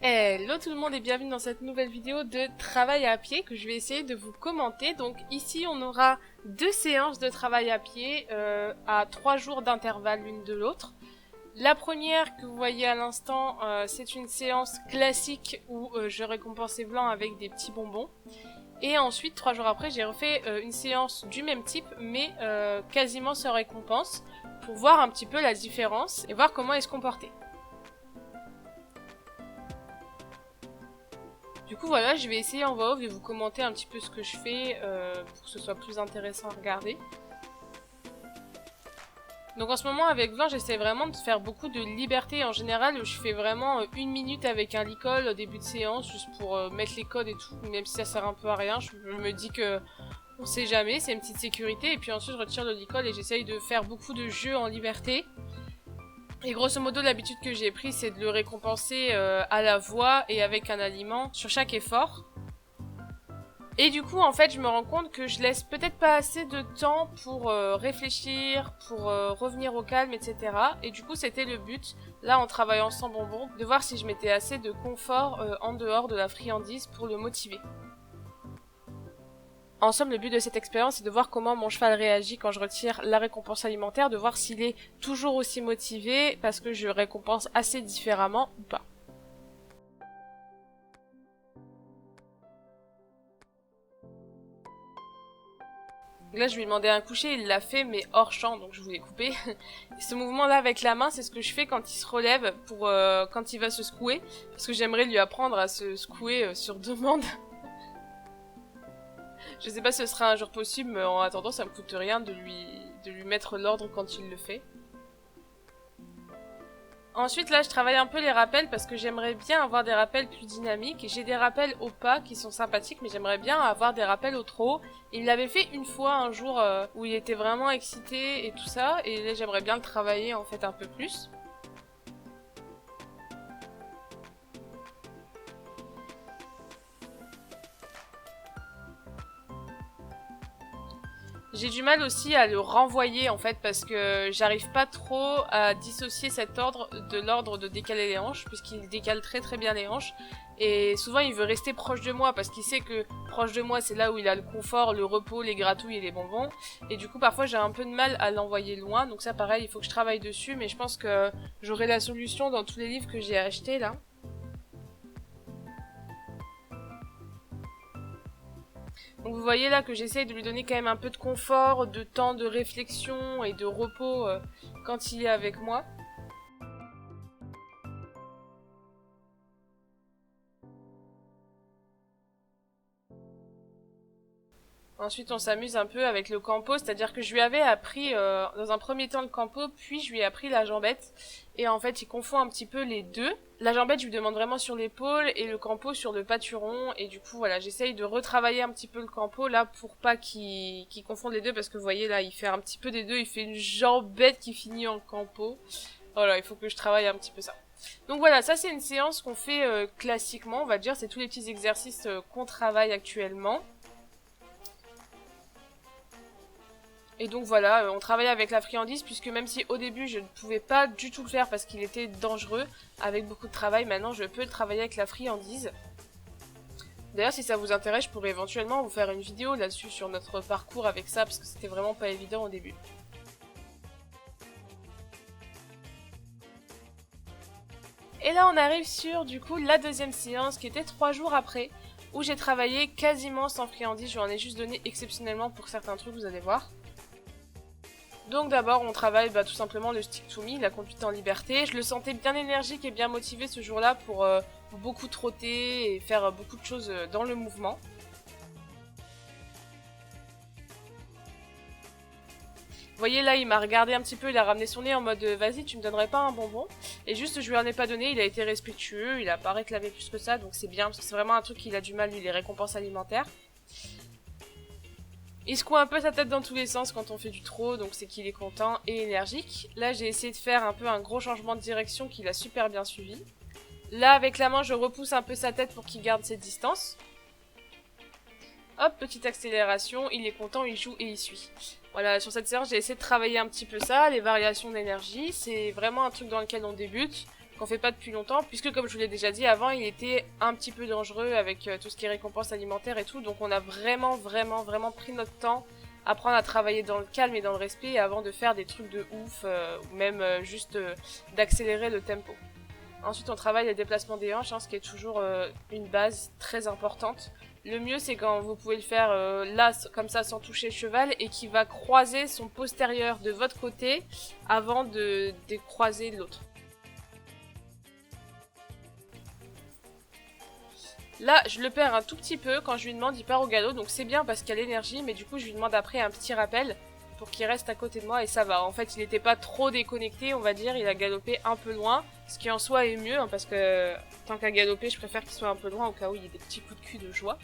Hello tout le monde et bienvenue dans cette nouvelle vidéo de travail à pied que je vais essayer de vous commenter. Donc ici on aura deux séances de travail à pied à 3 jours d'intervalle l'une de l'autre. La première que vous voyez à l'instant c'est une séance classique où je récompensais Blanc avec des petits bonbons. Et ensuite 3 jours après j'ai refait une séance du même type mais quasiment sans récompense pour voir un petit peu la différence et voir comment elle se comportait. Du coup voilà, je vais essayer en voix off de vous commenter un petit peu ce que je fais pour que ce soit plus intéressant à regarder. Donc en ce moment avec Blanc j'essaie vraiment de faire beaucoup de liberté. En général je fais vraiment 1 minute avec un licol au début de séance juste pour mettre les codes et tout. Même si ça sert un peu à rien, je me dis que on sait jamais, c'est une petite sécurité. Et puis ensuite je retire le licol et j'essaye de faire beaucoup de jeux en liberté. Et grosso modo, l'habitude que j'ai prise, c'est de le récompenser à la voix et avec un aliment sur chaque effort. Et du coup, en fait, je me rends compte que je laisse peut-être pas assez de temps pour réfléchir, pour revenir au calme, etc. Et du coup, c'était le but, là, en travaillant sans bonbons, de voir si je mettais assez de confort en dehors de la friandise pour le motiver. En somme, le but de cette expérience, c'est de voir comment mon cheval réagit quand je retire la récompense alimentaire, de voir s'il est toujours aussi motivé, parce que je récompense assez différemment ou pas. Là, je lui ai demandé un coucher, il l'a fait, mais hors champ, donc je voulais couper. Ce mouvement-là avec la main, c'est ce que je fais quand il se relève, pour quand il va se secouer, parce que j'aimerais lui apprendre à se secouer sur demande. Je sais pas si ce sera un jour possible, mais en attendant, ça me coûte rien de lui mettre l'ordre quand il le fait. Ensuite, là, je travaille un peu les rappels parce que j'aimerais bien avoir des rappels plus dynamiques. J'ai des rappels au pas qui sont sympathiques, mais j'aimerais bien avoir des rappels au trot. Il l'avait fait une fois, un jour, où il était vraiment excité et tout ça. Et là, j'aimerais bien le travailler, en fait, un peu plus. J'ai du mal aussi à le renvoyer en fait parce que j'arrive pas trop à dissocier cet ordre de l'ordre de décaler les hanches puisqu'il décale très très bien les hanches et souvent il veut rester proche de moi parce qu'il sait que proche de moi c'est là où il a le confort, le repos, les gratouilles et les bonbons et du coup parfois j'ai un peu de mal à l'envoyer loin donc ça pareil il faut que je travaille dessus mais je pense que j'aurai la solution dans tous les livres que j'ai achetés là. Donc vous voyez là que j'essaye de lui donner quand même un peu de confort, de temps de réflexion et de repos quand il est avec moi. Ensuite on s'amuse un peu avec le campo, c'est-à-dire que je lui avais appris dans un premier temps le campo, puis je lui ai appris la jambette. Et en fait il confond un petit peu les deux. La jambette je lui demande vraiment sur l'épaule et le campo sur le pâturon. Et du coup voilà, j'essaye de retravailler un petit peu le campo là pour pas qu'il confonde les deux. Parce que vous voyez là, il fait un petit peu des deux, il fait une jambette qui finit en campo. Voilà, il faut que je travaille un petit peu ça. Donc voilà, ça c'est une séance qu'on fait classiquement, on va dire. C'est tous les petits exercices qu'on travaille actuellement. Et donc voilà, on travaille avec la friandise puisque même si au début je ne pouvais pas du tout le faire parce qu'il était dangereux, avec beaucoup de travail, maintenant je peux le travailler avec la friandise. D'ailleurs si ça vous intéresse, je pourrais éventuellement vous faire une vidéo là-dessus sur notre parcours avec ça parce que c'était vraiment pas évident au début. Et là on arrive sur du coup la deuxième séance qui était 3 jours après, où j'ai travaillé quasiment sans friandise, je lui en ai juste donné exceptionnellement pour certains trucs, vous allez voir. Donc d'abord on travaille tout simplement le stick to me, la conduite en liberté. Je le sentais bien énergique et bien motivé ce jour-là pour beaucoup trotter et faire beaucoup de choses dans le mouvement. Vous voyez là il m'a regardé un petit peu, il a ramené son nez en mode vas-y tu me donnerais pas un bonbon. Et juste je lui en ai pas donné, il a été respectueux, il a pas réclamé plus que ça donc c'est bien parce que c'est vraiment un truc qu'il a du mal lui, les récompenses alimentaires. Il secoue un peu sa tête dans tous les sens quand on fait du trot, donc c'est qu'il est content et énergique. Là, j'ai essayé de faire un peu un gros changement de direction qu'il a super bien suivi. Là, avec la main, je repousse un peu sa tête pour qu'il garde ses distances. Hop, petite accélération, il est content, il joue et il suit. Voilà, sur cette séance, j'ai essayé de travailler un petit peu ça, les variations d'énergie. C'est vraiment un truc dans lequel on débute. qu'on fait pas depuis longtemps, puisque comme je vous l'ai déjà dit avant, il était un petit peu dangereux avec tout ce qui est récompense alimentaire et tout, donc on a vraiment pris notre temps, apprendre à travailler dans le calme et dans le respect avant de faire des trucs de ouf, ou même juste d'accélérer le tempo. Ensuite, on travaille les déplacements des hanches, ce qui est toujours une base très importante. Le mieux, c'est quand vous pouvez le faire là, comme ça, sans toucher le cheval, et qui va croiser son postérieur de votre côté avant de croiser l'autre. Là, je le perds un tout petit peu. Quand je lui demande, il part au galop, donc c'est bien parce qu'il y a l'énergie, mais du coup, je lui demande après un petit rappel pour qu'il reste à côté de moi, et ça va. En fait, il n'était pas trop déconnecté, on va dire, il a galopé un peu loin, ce qui en soi est mieux, parce que tant qu'à galoper, je préfère qu'il soit un peu loin au cas où il y ait des petits coups de cul de joie.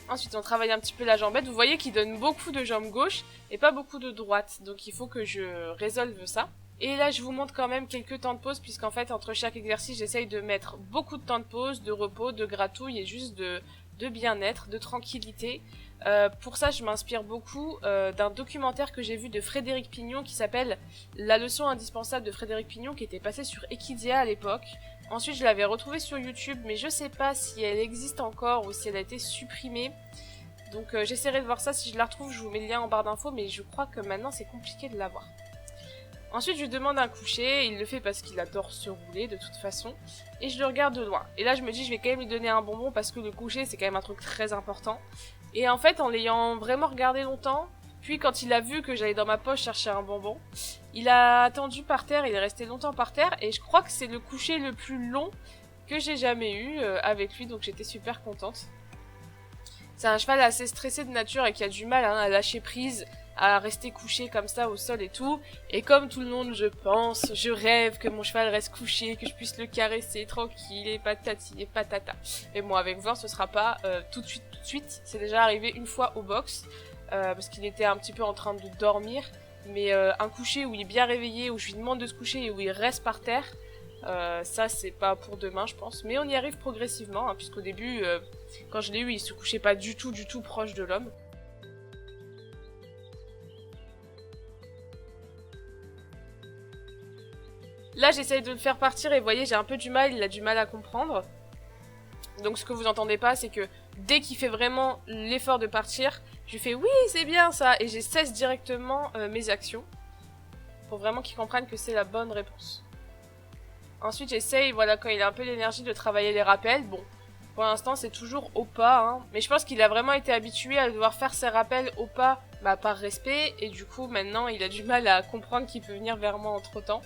Ensuite, on travaille un petit peu la jambette. Vous voyez qu'il donne beaucoup de jambe gauche et pas beaucoup de droite, donc il faut que je résolve ça. Et là, je vous montre quand même quelques temps de pause, puisqu'en fait, entre chaque exercice, j'essaye de mettre beaucoup de temps de pause, de repos, de gratouille et juste de bien-être, de tranquillité. Pour ça, je m'inspire beaucoup d'un documentaire que j'ai vu de Frédéric Pignon qui s'appelle La leçon indispensable de Frédéric Pignon, qui était passé sur Equidia à l'époque. Ensuite, je l'avais retrouvée sur YouTube, mais je sais pas si elle existe encore ou si elle a été supprimée. Donc j'essaierai de voir ça, si je la retrouve, je vous mets le lien en barre d'infos, mais je crois que maintenant c'est compliqué de l'avoir. Ensuite, je lui demande un coucher, il le fait parce qu'il adore se rouler de toute façon, et je le regarde de loin. Et là, je me dis, je vais quand même lui donner un bonbon parce que le coucher, c'est quand même un truc très important. Et en fait, en l'ayant vraiment regardé longtemps, puis quand il a vu que j'allais dans ma poche chercher un bonbon, il a attendu par terre, il est resté longtemps par terre, et je crois que c'est le coucher le plus long que j'ai jamais eu avec lui, donc j'étais super contente. C'est un cheval assez stressé de nature et qui a du mal à lâcher prise, à rester couché comme ça au sol et tout. Et comme tout le monde, je pense, je rêve que mon cheval reste couché, que je puisse le caresser tranquille et patati et patata. Mais bon, avec Voir, ce sera pas tout de suite. C'est déjà arrivé une fois au box, parce qu'il était un petit peu en train de dormir. Mais un coucher où il est bien réveillé, où je lui demande de se coucher et où il reste par terre, ça c'est pas pour demain, je pense. Mais on y arrive progressivement, puisqu'au début, quand je l'ai eu, il se couchait pas du tout proche de l'homme. Là, j'essaye de le faire partir et vous voyez, j'ai un peu du mal, il a du mal à comprendre. Donc ce que vous entendez pas, c'est que dès qu'il fait vraiment l'effort de partir, je lui fais oui, c'est bien ça, et je cesse directement mes actions. Pour vraiment qu'il comprenne que c'est la bonne réponse. Ensuite, j'essaye, voilà, quand il a un peu l'énergie de travailler les rappels. Bon, pour l'instant, c'est toujours au pas, mais je pense qu'il a vraiment été habitué à devoir faire ses rappels au pas, par respect, et du coup, maintenant, il a du mal à comprendre qu'il peut venir vers moi entre-temps.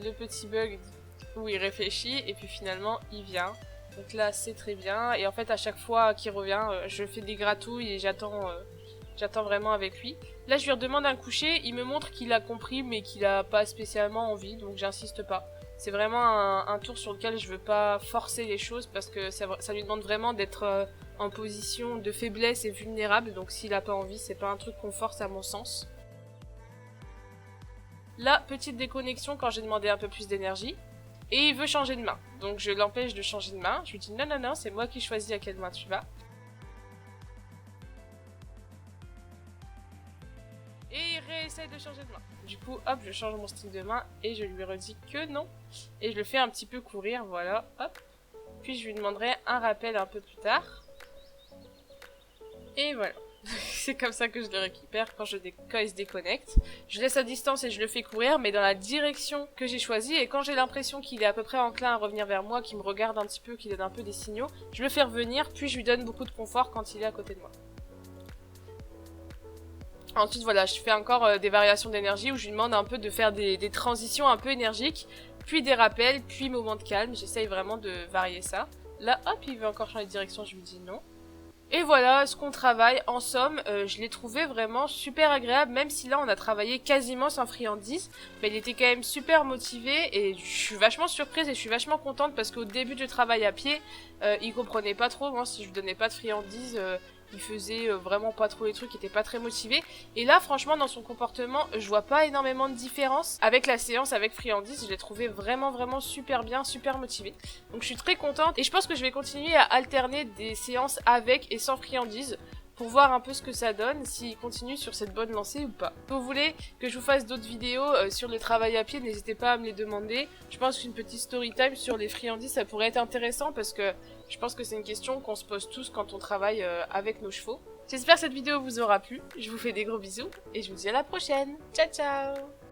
Le petit bug où il réfléchit et puis finalement il vient. Donc là c'est très bien et en fait à chaque fois qu'il revient je fais des gratouilles et j'attends vraiment avec lui. Là je lui redemande un coucher, il me montre qu'il a compris mais qu'il a pas spécialement envie donc j'insiste pas. C'est vraiment un tour sur lequel je veux pas forcer les choses parce que ça lui demande vraiment d'être en position de faiblesse et vulnérable, donc s'il a pas envie c'est pas un truc qu'on force à mon sens. Là, petite déconnexion quand j'ai demandé un peu plus d'énergie. Et il veut changer de main. Donc je l'empêche de changer de main. Je lui dis non, c'est moi qui choisis à quelle main tu vas. Et il réessaye de changer de main. Du coup, hop, je change mon style de main et je lui redis que non. Et je le fais un petit peu courir, voilà, hop. Puis je lui demanderai un rappel un peu plus tard. Et voilà. C'est comme ça que je le récupère quand il se déconnecte. Je laisse à distance et je le fais courir, mais dans la direction que j'ai choisie. Et quand j'ai l'impression qu'il est à peu près enclin à revenir vers moi, qu'il me regarde un petit peu, qu'il donne un peu des signaux, je le fais revenir, puis je lui donne beaucoup de confort quand il est à côté de moi. Ensuite, voilà, je fais encore des variations d'énergie où je lui demande un peu de faire des transitions un peu énergiques, puis des rappels, puis moments de calme. J'essaye vraiment de varier ça. Là, hop, il veut encore changer de direction, je lui dis non. Et voilà ce qu'on travaille. En somme, je l'ai trouvé vraiment super agréable, même si là on a travaillé quasiment sans friandises. Mais il était quand même super motivé et je suis vachement surprise et je suis vachement contente parce qu'au début du travail à pied, il comprenait pas trop. Moi, si je lui donnais pas de friandises, il faisait vraiment pas trop les trucs, il était pas très motivé. Et là, franchement, dans son comportement, je vois pas énormément de différence. Avec la séance avec friandises, je l'ai trouvé vraiment super bien, super motivé. Donc je suis très contente et je pense que je vais continuer à alterner des séances avec et sans friandises pour voir un peu ce que ça donne, s'il continue sur cette bonne lancée ou pas. Si vous voulez que je vous fasse d'autres vidéos sur le travail à pied, n'hésitez pas à me les demander. Je pense qu'une petite story time sur les friandises, ça pourrait être intéressant parce que je pense que c'est une question qu'on se pose tous quand on travaille avec nos chevaux. J'espère que cette vidéo vous aura plu, je vous fais des gros bisous et je vous dis à la prochaine. Ciao ciao!